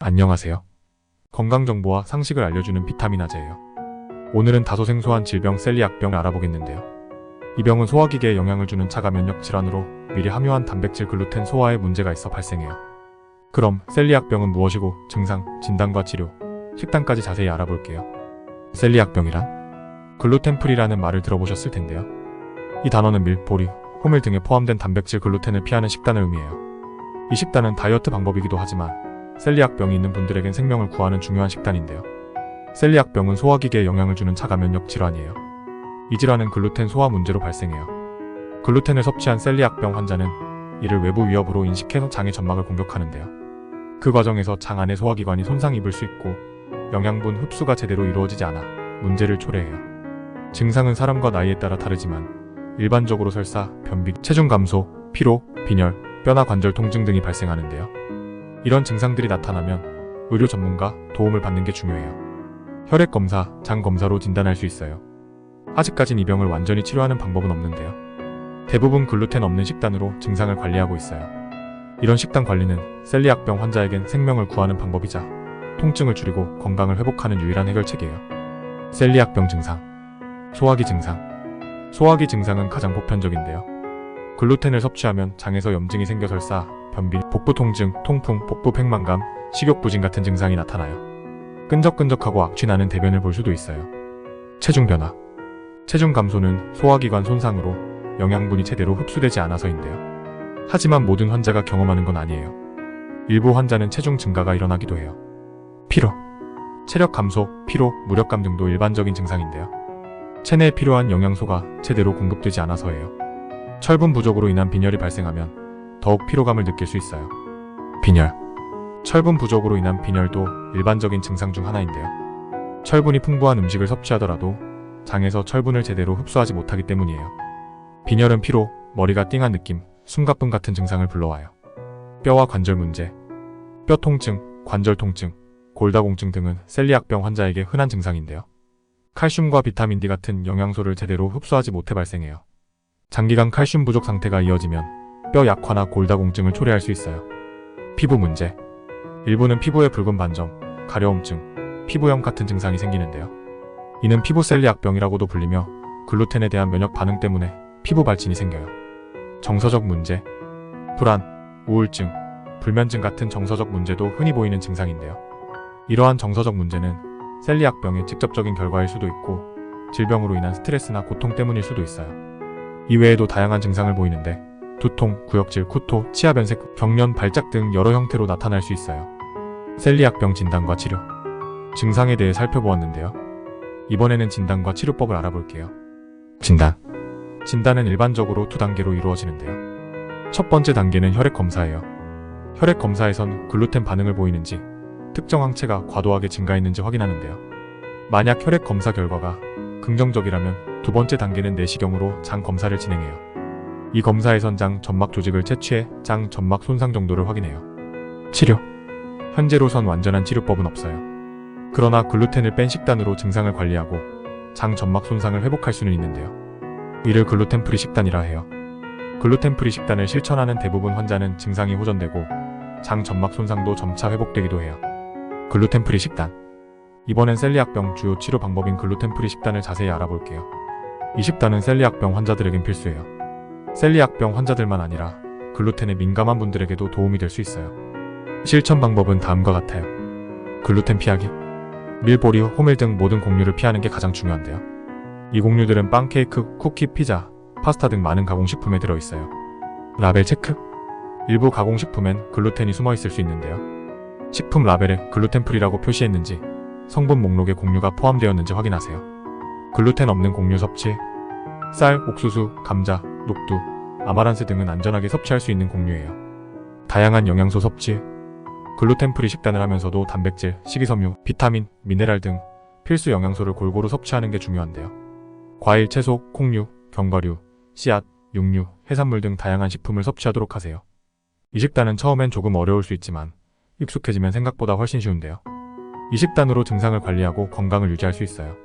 안녕하세요. 건강정보와 상식을 알려주는 비타민아재예요. 오늘은 다소 생소한 질병 셀리악병을 알아보겠는데요. 이 병은 소화기계에 영향을 주는 자가 면역 질환으로 미리 함유한 단백질 글루텐 소화에 문제가 있어 발생해요. 그럼 셀리악병은 무엇이고 증상, 진단과 치료, 식단까지 자세히 알아볼게요. 셀리악병이란 글루텐 프리라는 말을 들어보셨을 텐데요. 이 단어는 밀, 보리, 호밀 등에 포함된 단백질 글루텐을 피하는 식단을 의미해요. 이 식단은 다이어트 방법이기도 하지만 셀리악병이 있는 분들에겐 생명을 구하는 중요한 식단인데요. 셀리악병은 소화기계에 영향을 주는 자가 면역 질환이에요. 이 질환은 글루텐 소화 문제로 발생해요. 글루텐을 섭취한 셀리악병 환자는 이를 외부 위협으로 인식해서 장의 점막을 공격하는데요. 그 과정에서 장 안의 소화기관이 손상이 입을 수 있고 영양분 흡수가 제대로 이루어지지 않아 문제를 초래해요. 증상은 사람과 나이에 따라 다르지만 일반적으로 설사, 변비, 체중 감소, 피로, 빈혈, 뼈나 관절 통증 등이 발생하는데요. 이런 증상들이 나타나면 의료 전문가 도움을 받는 게 중요해요. 혈액 검사, 장 검사로 진단할 수 있어요. 아직까진 이 병을 완전히 치료하는 방법은 없는데요. 대부분 글루텐 없는 식단으로 증상을 관리하고 있어요. 이런 식단 관리는 셀리악병 환자에겐 생명을 구하는 방법이자 통증을 줄이고 건강을 회복하는 유일한 해결책이에요. 셀리악병 증상. 소화기 증상. 소화기 증상은 가장 보편적인데요. 글루텐을 섭취하면 장에서 염증이 생겨 설사, 변비, 복부 통증, 통풍, 복부 팽만감, 식욕 부진 같은 증상이 나타나요. 끈적끈적하고 악취나는 대변을 볼 수도 있어요. 체중 변화. 체중 감소는 소화기관 손상으로 영양분이 제대로 흡수되지 않아서인데요. 하지만 모든 환자가 경험하는 건 아니에요. 일부 환자는 체중 증가가 일어나기도 해요. 피로. 체력 감소, 피로, 무력감 등도 일반적인 증상인데요. 체내에 필요한 영양소가 제대로 공급되지 않아서예요. 철분 부족으로 인한 빈혈이 발생하면 더욱 피로감을 느낄 수 있어요. 빈혈. 철분 부족으로 인한 빈혈도 일반적인 증상 중 하나인데요. 철분이 풍부한 음식을 섭취하더라도 장에서 철분을 제대로 흡수하지 못하기 때문이에요. 빈혈은 피로, 머리가 띵한 느낌, 숨가쁨 같은 증상을 불러와요. 뼈와 관절 문제. 뼈 통증, 관절 통증, 골다공증 등은 셀리악병 환자에게 흔한 증상인데요. 칼슘과 비타민 D 같은 영양소를 제대로 흡수하지 못해 발생해요. 장기간 칼슘 부족 상태가 이어지면 뼈 약화나 골다공증을 초래할 수 있어요. 피부 문제. 일부는 피부에 붉은 반점, 가려움증, 피부염 같은 증상이 생기는데요. 이는 피부 셀리악병이라고도 불리며 글루텐에 대한 면역 반응 때문에 피부 발진이 생겨요. 정서적 문제. 불안, 우울증, 불면증 같은 정서적 문제도 흔히 보이는 증상인데요. 이러한 정서적 문제는 셀리악병의 직접적인 결과일 수도 있고 질병으로 인한 스트레스나 고통 때문일 수도 있어요. 이외에도 다양한 증상을 보이는데 두통, 구역질, 구토, 치아 변색, 경련, 발작 등 여러 형태로 나타날 수 있어요. 셀리악병 진단과 치료. 증상에 대해 살펴보았는데요. 이번에는 진단과 치료법을 알아볼게요. 진단. 진단은 일반적으로 두 단계로 이루어지는데요. 첫 번째 단계는 혈액 검사예요. 혈액 검사에선 글루텐 반응을 보이는지, 특정 항체가 과도하게 증가했는지 확인하는데요. 만약 혈액 검사 결과가 긍정적이라면 두 번째 단계는 내시경으로 장 검사를 진행해요. 이 검사에선 장 점막 조직을 채취해 장 점막 손상 정도를 확인해요. 치료. 현재로선 완전한 치료법은 없어요. 그러나 글루텐을 뺀 식단으로 증상을 관리하고 장 점막 손상을 회복할 수는 있는데요. 이를 글루텐 프리 식단이라 해요. 글루텐 프리 식단을 실천하는 대부분 환자는 증상이 호전되고 장 점막 손상도 점차 회복되기도 해요. 글루텐 프리 식단. 이번엔 셀리악병 주요 치료 방법인 글루텐 프리 식단을 자세히 알아볼게요. 이 식단은 셀리악병 환자들에겐 필수예요. 셀리악병 환자들만 아니라 글루텐에 민감한 분들에게도 도움이 될 수 있어요. 실천 방법은 다음과 같아요. 글루텐 피하기. 밀, 보리, 호밀 등 모든 곡류를 피하는 게 가장 중요한데요. 이 곡류들은 빵, 케이크, 쿠키, 피자, 파스타 등 많은 가공식품에 들어있어요. 라벨 체크. 일부 가공식품엔 글루텐이 숨어있을 수 있는데요. 식품 라벨에 글루텐 프리라고 표시했는지, 성분 목록에 곡류가 포함되었는지 확인하세요. 글루텐 없는 곡류 섭취. 쌀, 옥수수, 감자, 녹두, 아마란스 등은 안전하게 섭취할 수 있는 곡류예요. 다양한 영양소 섭취. 글루텐 프리 식단을 하면서도 단백질, 식이섬유, 비타민, 미네랄 등 필수 영양소를 골고루 섭취하는 게 중요한데요. 과일, 채소, 콩류, 견과류, 씨앗, 육류, 해산물 등 다양한 식품을 섭취하도록 하세요. 이 식단은 처음엔 조금 어려울 수 있지만 익숙해지면 생각보다 훨씬 쉬운데요. 이 식단으로 증상을 관리하고 건강을 유지할 수 있어요.